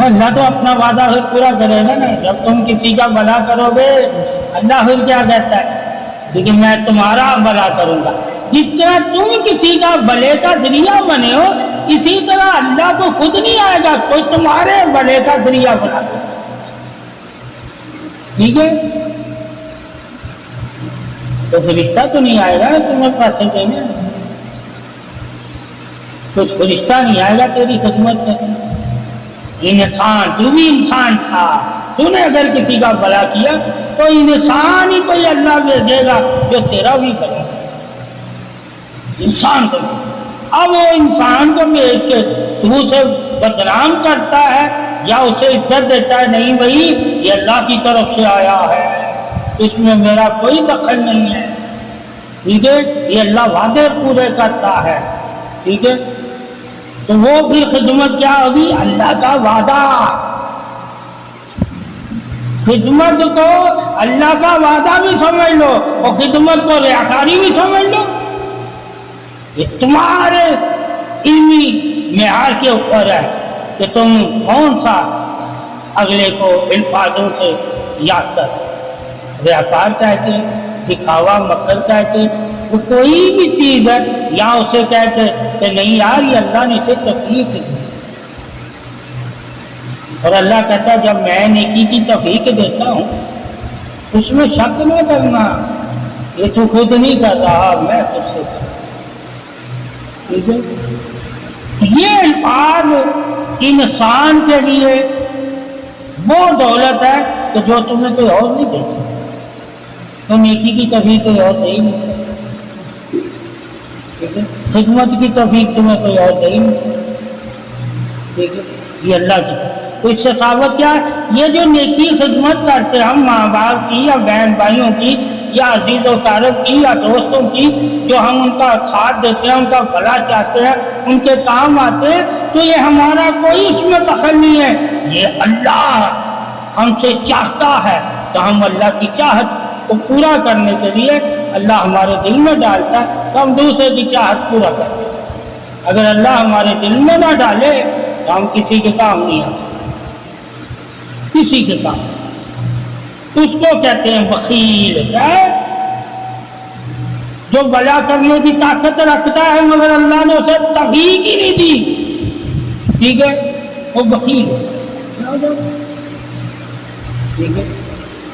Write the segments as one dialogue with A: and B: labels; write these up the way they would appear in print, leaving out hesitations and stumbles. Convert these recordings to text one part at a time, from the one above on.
A: اللہ تو اپنا وعدہ پھر پورا کرے گا نا. جب تم کسی کا بھلا کرو گے اللہ پھر کیا کہتا ہے, لیکن میں تمہارا بھلا کروں گا. جس طرح تم کسی کا بھلے کا ذریعہ بنے ہو, اسی طرح اللہ کو خود نہیں آئے گا کوئی تمہارے بھلے کا ذریعہ بنا دے. ٹھیک ہے, تو فرشتہ تو نہیں آئے گا نا تمہیں پیسے دینے, کچھ فرشتہ نہیں آئے گا تیری خدمت کرنے. انسان, تو بھی انسان تھا, تو نے اگر کسی کا بھلا کیا تو انسان ہی کوئی اللہ بھیجے گا جو تیرا بھی کرے, انسان کو. اب وہ انسان کو بھیج کے تو اسے بدنام کرتا ہے یا اسے عزت دیتا ہے, نہیں بھائی یہ اللہ کی طرف سے آیا ہے, اس میں میرا کوئی دخل نہیں ہے. ٹھیک ہے, یہ اللہ وعدے پورے کرتا ہے. ٹھیک ہے, تو وہ بھی خدمت کیا ہوگی, اللہ کا وعدہ. خدمت کو اللہ کا وعدہ بھی سمجھ لو اور خدمت کو ریاکاری بھی سمجھ لو. یہ تمہارے علمی معیار کے اوپر ہے کہ تم کون سا اگلے کو الفاظوں سے یاد کر. ریاکار کہتے, دکھاوا مکر کہتے, وہ کوئی بھی چیز ہے یا اسے کہتے کہ نہیں یار یہ اللہ نے اسے تفریق دی. اور اللہ کہتا ہے جب میں نیکی کی تفریق دیتا ہوں اس میں شک نہ کرنا, یہ تو خود نہیں کر رہا, میں تجھ سے کر. ٹھیک ہے, یہ الفاظ انسان کے لیے وہ دولت ہے کہ جو تمہیں کوئی اور نہیں دے سکتا. تو نیکی کی تفریق کوئی اور دے ہی نہیں سکتا. ٹھیک ہے, خدمت کی توفیق تمہیں کوئی اور دے ہی نہیں سکتا. ٹھیک ہے, یہ اللہ کی. تو اس سے ثابت کیا ہے, یہ جو نیکی خدمت کرتے ہم ماں باپ کی یا بہن بھائیوں کی یا عزیز و اقارب کی یا دوستوں کی, جو ہم ان کا ساتھ دیتے ہیں, ان کا بھلا چاہتے ہیں, ان کے کام آتے ہیں, تو یہ ہمارا کوئی اس میں دخل نہیں ہے. یہ اللہ ہم سے چاہتا ہے تو ہم اللہ کی چاہت کو پورا کرنے کے لیے اللہ ہمارے دل میں ڈالتا ہے تو ہم دوسرے کی چاہت پورا کرتے ہیں. اگر اللہ ہمارے دل میں نہ ڈالے تو ہم کسی کے کام نہیں آ سکتے, کسی کے کام. اس کو کہتے ہیں بخیل, کیا ہے, جو بھلا کرنے کی طاقت رکھتا ہے مگر اللہ نے اسے توفیق ہی نہیں دی. ٹھیک ہے, وہ بخیل ہے. ٹھیک ہے,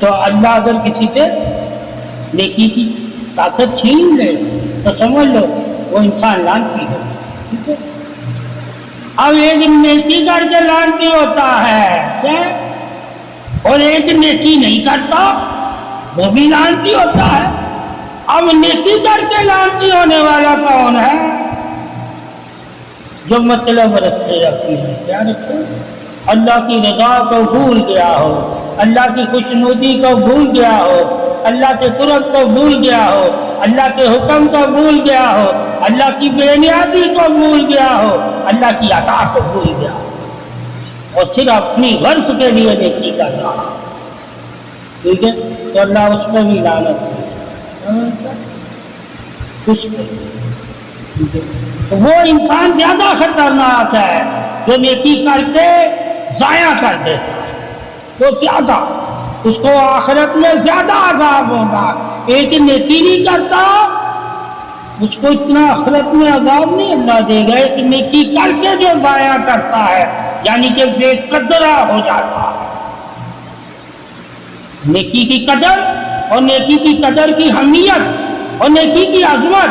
A: تو اللہ اگر کسی سے نیکی کی طاقت چھین لے تو سمجھ لو وہ انسان لعنتی ہے. ٹھیک ہے, اب ایک نیکی کر کے لعنتی ہوتا ہے کیا, اور ایک نیکی نہیں کرتا وہ بھی لعنتی ہوتا ہے. اب نیکی کر کے لعنتی ہونے والا کون ہے, جو مطلب رکھے اپنی ہے, کیا رکھے, اللہ کی رضا کو بھول گیا ہو, اللہ کی خوشنودی کو بھول گیا ہو, اللہ کے قرب کو بھول گیا ہو, اللہ کے حکم کو بھول گیا ہو, اللہ کی بے نیازی کو بھول گیا ہو, اللہ کی عطا کو بھول گیا ہو, اور صرف اپنی غرض کے لیے نیکی کر رہا. ٹھیک ہے, تو اللہ اس کو بھی لعنت ہے. تو وہ انسان زیادہ خطرناک ہے جو نیکی کر کے ضائع کر دیتا ہے, وہ زیادہ, اس کو آخرت میں زیادہ عذاب ہوگا. ایک نیکی نہیں کرتا اس کو اتنا آخرت میں عذاب نہیں اللہ دے گا. ایک نیکی کر کے جو ضائع کرتا ہے یعنی کہ بے قدرہ ہو جاتا ہے. نیکی کی قدر اور نیکی کی قدر کی اہمیت اور نیکی کی عظمت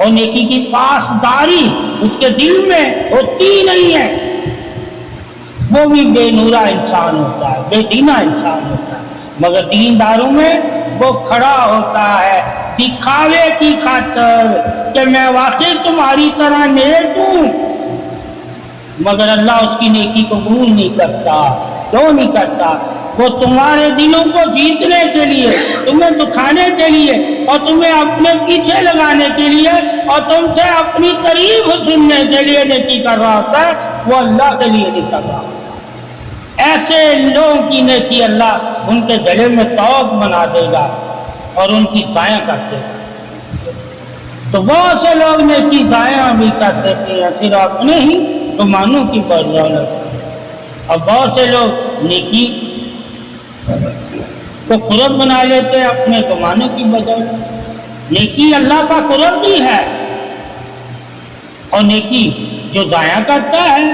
A: اور نیکی کی پاسداری اس کے دل میں ہوتی نہیں ہے. وہ بھی بے نورا انسان ہوتا ہے, بے دینہ انسان ہوتا ہے. مگر دینداروں میں وہ کھڑا ہوتا ہے دکھاوے کی خاطر کہ میں واقعی تمہاری طرح نیک ہوں, مگر اللہ اس کی نیکی قبول نہیں کرتا. کیوں نہیں کرتا؟ وہ تمہارے دلوں کو جیتنے کے لیے, تمہیں دکھانے کے لیے اور تمہیں اپنے پیچھے لگانے کے لیے اور تم سے اپنی تعریف سننے کے لیے نیکی کر رہا ہوتا ہے, وہ اللہ کے لیے نہیں کر رہا ہوتا. ایسے لوگوں کی نیکی اللہ ان کے گلے میں توق بنا دے گا اور ان کی ضائع کر دے گا. تو بہت سے لوگ نیکی ضائع بھی کر دیتے ہیں صرف اپنے ہی گمانوں کی بدولت. اور بہت سے لوگ نیکی کو قرب بنا لیتے ہیں اپنے کمانے کی بجائے۔ نیکی اللہ کا قرب بھی ہے، اور نیکی جو ضائع کرتا ہے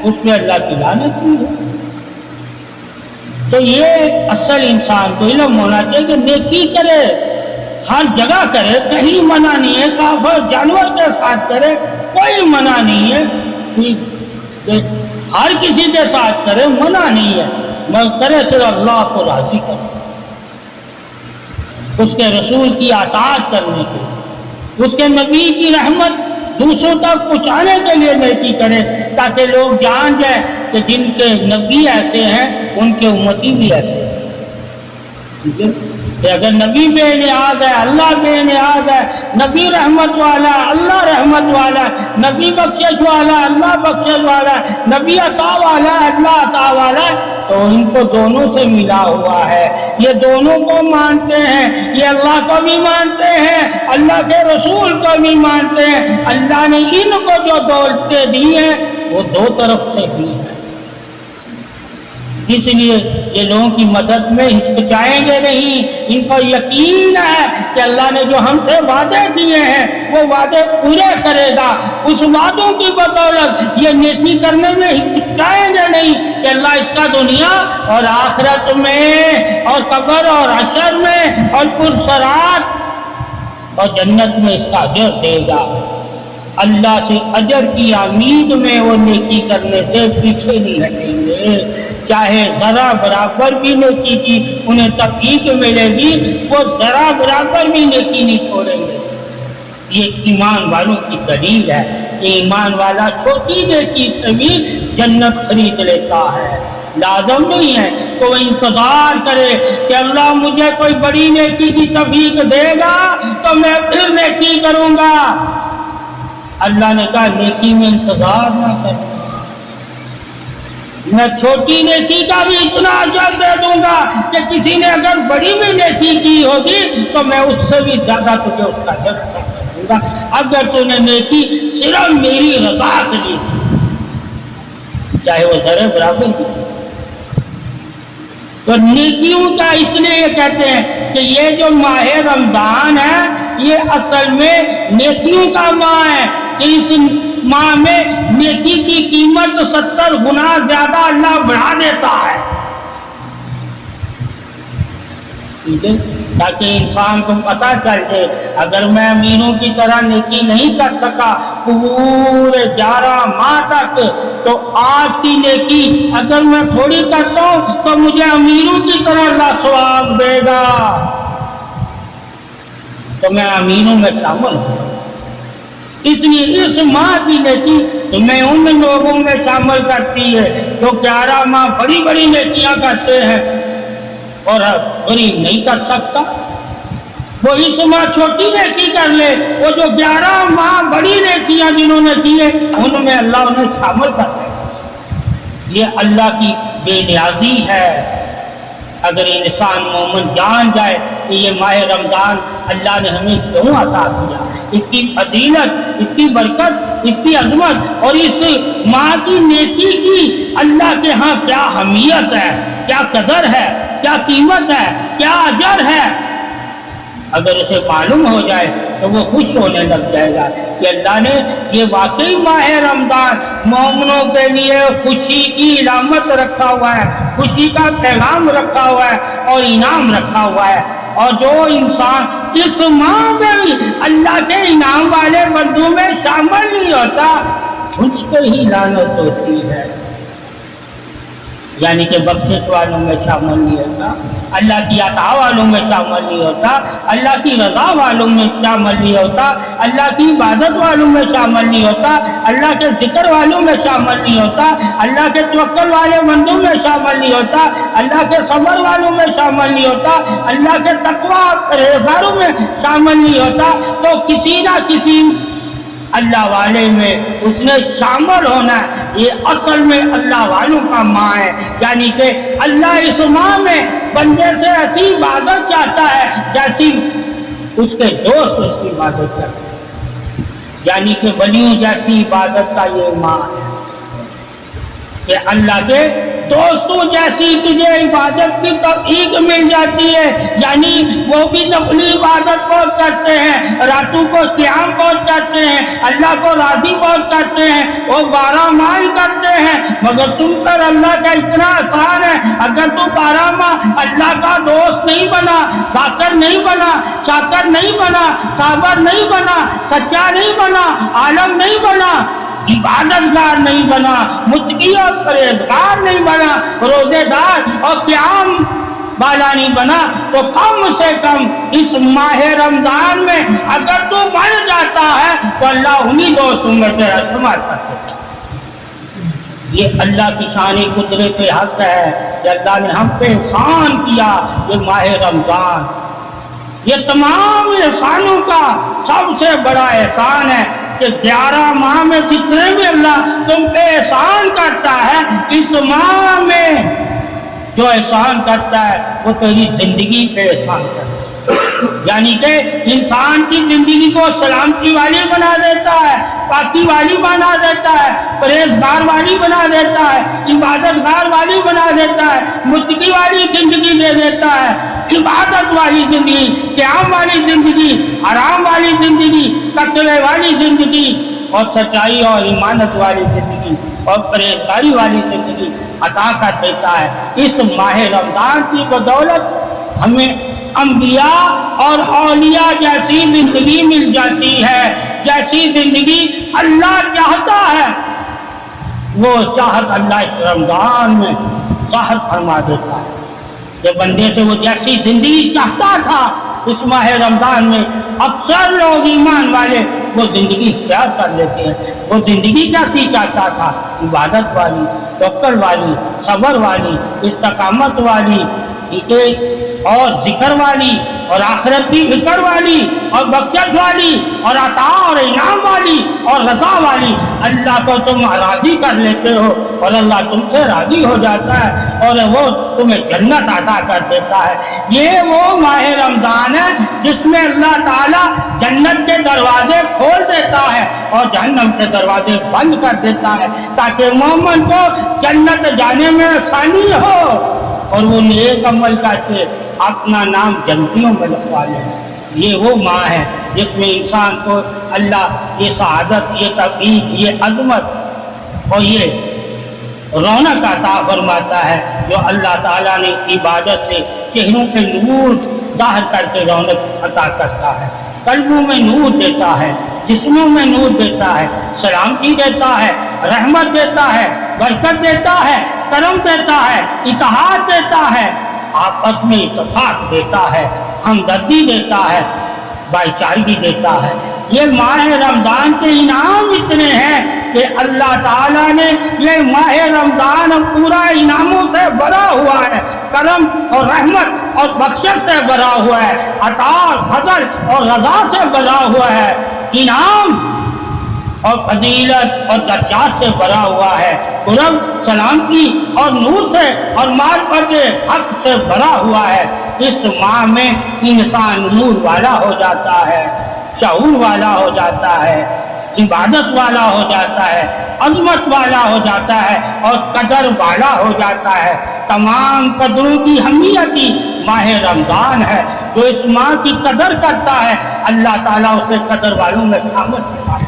A: اس پہ اللہ کی لعنت بھی ہے۔ تو یہ اصل انسان کو علم ہونا چاہیے کہ نیکی کرے، ہر جگہ کرے، کہیں منع نہیں ہے، کافر جانور کے ساتھ کرے کوئی منع نہیں ہے، ہر کسی کے ساتھ کرے منع نہیں ہے، مگر کرے صرف اللہ کو راضی کرے، اس کے رسول کی اطاعت کرنے کے، اس کے نبی کی رحمت دوسروں تک پہنچانے کے لیے نیکی کرے، تاکہ لوگ جان جائیں کہ جن کے نبی ایسے ہیں ان کے امتی بھی ایسے ہیں۔ ٹھیک ہے کہ اگر نبی بے نیاز ہے، اللہ بے نیاز ہے، نبی رحمت والا، اللہ رحمت والا، نبی بخشش والا، اللہ بخشش والا، نبی عطا والا، اللہ عطا والا، تو ان کو دونوں سے ملا ہوا ہے، یہ دونوں کو مانتے ہیں، یہ اللہ کو بھی مانتے ہیں، اللہ کے رسول کو بھی مانتے ہیں۔ اللہ نے ان کو جو دولتیں دی ہیں وہ دو طرف سے دی ہیں، اس لیے یہ لوگوں کی مدد میں ہچکچائیں گے نہیں، ان کو یقین ہے کہ اللہ نے جو ہم سے وعدے کیے ہیں وہ وعدے پورے کرے گا، اس وعدوں کی بدولت یہ نیکی کرنے میں ہچکچائیں گے نہیں کہ اللہ اس کا دنیا اور آخرت میں اور قبر اور حشر میں اور پرسرات اور جنت میں اس کا اجر دے گا۔ اللہ سے اجر کی امید میں وہ نیکی کرنے سے پیچھے نہیں ہٹیں گے، چاہے ذرا برابر بھی نیکی کی انہیں تفیق ملے گی، وہ ذرا برابر بھی نیکی نہیں چھوڑیں گے۔ یہ ایمان والوں کی دلیل ہے کہ ایمان والا چھوٹی نیکی سے بھی جنت خرید لیتا ہے۔ لازم نہیں ہے کہ وہ انتظار کرے کہ اللہ مجھے کوئی بڑی نیکی کی توفیق دے گا تو میں پھر نیکی کروں گا۔ اللہ نے کہا نیکی میں انتظار نہ کرنا، میں چھوٹی نیکی کا بھی اتنا اجر دے دوں گا کہ کسی نے اگر بڑی بھی نیکی کی ہوگی تو میں اس سے بھی زیادہ تجھے اس کا اجر دے دوں گا، اگر تو نے نیکی صرف میری رضا کے لیے کی، چاہے وہ ذرے برابر بھی۔ تو نیکیوں کا اس لیے یہ کہتے ہیں کہ یہ جو ماہ رمضان ہے یہ اصل میں نیکیوں کا ماہ ہے، کہ اس ماہ میں نیکی کی قیمت 70 گنا زیادہ اللہ بڑھا دیتا ہے، تاکہ انسان کو پتہ چل جائے اگر میں امیروں کی طرح نیکی نہیں کر سکا پورے 11 ماہ تک، تو آج کی نیکی اگر میں تھوڑی کرتا ہوں تو مجھے امیروں کی طرح اللہ ثواب دے گا، تو میں امیروں میں شامل ہوں۔ اس لیے اس ماہ کی نیکی تمہیں ان لوگوں میں شامل کرتی ہے جو 11 ماہ بڑی بڑی نیکیاں کرتے ہیں اور غریب نہیں کر سکتا، وہ اس ماہ چھوٹی نیکی کر لے، وہ جو 11 ماہ بڑی نیکیاں جنہوں نے کی ہیں ان میں اللہ انہیں شامل کر دے۔ یہ اللہ کی بے نیازی ہے۔ اگر انسان مومن جان جائے کہ یہ ماہ رمضان اللہ نے ہمیں کیوں عطا کیا، اس کی فضیلت، اس کی برکت، اس کی عظمت اور اس ماہ کی نیکی کی اللہ کے ہاں کیا اہمیت ہے، کیا قدر ہے، کیا قیمت ہے، کیا اجر ہے، اگر اسے معلوم ہو جائے تو وہ خوش ہونے لگ جائے گا کہ اللہ نے یہ واقعی ماہ رمضان مومنوں کے لیے خوشی کی علامت رکھا ہوا ہے، خوشی کا پیغام رکھا ہوا ہے اور انعام رکھا ہوا ہے۔ اور جو انسان اس ماہ میں بھی اللہ کے انعام والے بندوں میں شامل نہیں ہوتا اس کو ہی لعنت ہوتی ہے، یعنی کہ بخشش والوں میں شامل نہیں ہوتا، اللہ کی عطا والوں میں شامل نہیں ہوتا، اللہ کی رضا والوں میں شامل نہیں ہوتا، اللہ کی عبادت والوں میں شامل نہیں ہوتا، اللہ کے ذکر والوں میں شامل نہیں ہوتا، اللہ کے توکل والے بندوں میں شامل نہیں ہوتا، اللہ کے صبر والوں میں شامل نہیں ہوتا، اللہ کے تقویٰ پرہیزگاروں میں شامل نہیں ہوتا، تو کسی نہ کسی اللہ والے میں اس نے شامل ہونا ہے۔ یہ اصل میں اللہ والوں کا ماہ ہے، یعنی کہ اللہ اس ماہ میں بندے سے ایسی عبادت چاہتا ہے جیسی اس کے دوست اس کی عبادت کرتے ہیں، یعنی کہ ولیوں جیسی عبادت کا یہ ماہ ہے کہ اللہ کے دوستوں جیسی تجھے عبادت کی توفیق مل جاتی ہے، یعنی وہ بھی نفلی عبادت بہت کرتے ہیں، راتوں کو قیام بہت کرتے ہیں، اللہ کو راضی بہت کرتے ہیں، وہ 12 ماہ کرتے ہیں، مگر تم پر اللہ کا اتنا احسان ہے، اگر تو 12 ماہ اللہ کا دوست نہیں بنا، ذاکر نہیں بنا، شاکر نہیں بنا، صابر نہیں بنا، سچا نہیں بنا، عالم نہیں بنا، عبادت گار نہیں بنا، متقی اور پرہیزگار نہیں بنا، روزے دار اور قیام والا نہیں بنا، تو کم سے کم اس ماہ رمضان میں اگر تو بن جاتا ہے تو اللہ انہی دوستوں میں تیرا شمار کر دیتا ہے۔ یہ اللہ کی شان قدرت حق ہے کہ اللہ نے ہم پہ احسان کیا، یہ ماہ رمضان یہ تمام احسانوں کا سب سے بڑا احسان ہے کہ 11 ماہ میں جتنے بھی اللہ تم پہ احسان کرتا ہے، اس ماہ میں جو احسان کرتا ہے وہ تیری زندگی پہ احسان کرتا ہے، یعنی کہ انسان کی زندگی کو سلامتی والی بنا دیتا ہے، پاکی والی بنا دیتا ہے، پرہیزگار والی بنا دیتا ہے، عبادت گار والی بنا دیتا ہے، متقی والی زندگی دے دیتا ہے، عبادت والی زندگی، قیام والی زندگی، حرام والی زندگی، تقوی والی زندگی اور سچائی اور ایمانت والی زندگی اور پرہیزگاری والی زندگی عطا کر دیتا ہے۔ اس ماہ رمضان کی بدولت ہمیں انبیاء اور اولیاء جیسی زندگی مل جاتی ہے، جیسی زندگی اللہ چاہتا ہے وہ چاہت اللہ اس رمضان میں ظاہر فرما دیتا ہے کہ بندے سے وہ جیسی زندگی چاہتا تھا اس ماہ رمضان میں اکثر لوگ ایمان والے وہ زندگی اختیار کر لیتے ہیں۔ وہ زندگی کیسی چاہتا تھا؟ عبادت والی، توکل والی، صبر والی، استقامت والی، ٹھیک ہے، اور ذکر والی، اور آخرت کی فکر والی، اور بخشش والی، اور عطا اور انعام والی، اور رضا والی۔ اللہ کو تم راضی کر لیتے ہو اور اللہ تم سے راضی ہو جاتا ہے اور وہ تمہیں جنت عطا کر دیتا ہے۔ یہ وہ ماہ رمضان ہے جس میں اللہ تعالیٰ جنت کے دروازے کھول دیتا ہے اور جہنم کے دروازے بند کر دیتا ہے تاکہ مومن کو جنت جانے میں آسانی ہو اور وہ نیک عمل کر کے اپنا نام جنتیوں میں لکھوا لے۔ یہ وہ ماہ ہے جس میں انسان کو اللہ یہ سعادت، یہ توفیق، یہ عظمت اور یہ رونق عطا فرماتا ہے جو اللہ تعالیٰ نے عبادت سے چہروں پہ نور ظاہر کر کے رونق عطا کرتا ہے، قلبوں میں نور دیتا ہے، جسموں میں نور دیتا ہے، سلامتی دیتا ہے، رحمت دیتا ہے، برکت دیتا ہے، کرم دیتا ہے، اتحاد دیتا ہے، آپس میں اتفاق دیتا ہے، ہمدردی دیتا ہے، بھائی چارگی دیتا ہے۔ یہ ماہ رمضان کے انعام اتنے ہیں کہ اللہ تعالیٰ نے یہ ماہ رمضان پورا انعاموں سے بھرا ہوا ہے، کرم اور رحمت اور بخشش سے بھرا ہوا ہے، عطا اور فضل اور رضا سے بھرا ہوا ہے، انعام اور فضیلت اور درجات سے بھرا ہوا ہے، قرب، سلامتی اور نور سے اور معرفت حق سے بھرا ہوا ہے۔ اس ماہ میں انسان نور والا ہو جاتا ہے، شعور والا ہو جاتا ہے، عبادت والا ہو جاتا ہے، عظمت والا ہو جاتا ہے اور قدر والا ہو جاتا ہے۔ تمام قدروں کی اہمیت ہی ماہ رمضان ہے۔ جو اس ماہ کی قدر کرتا ہے اللہ تعالیٰ اسے قدر والوں میں شامل کرتا ہے۔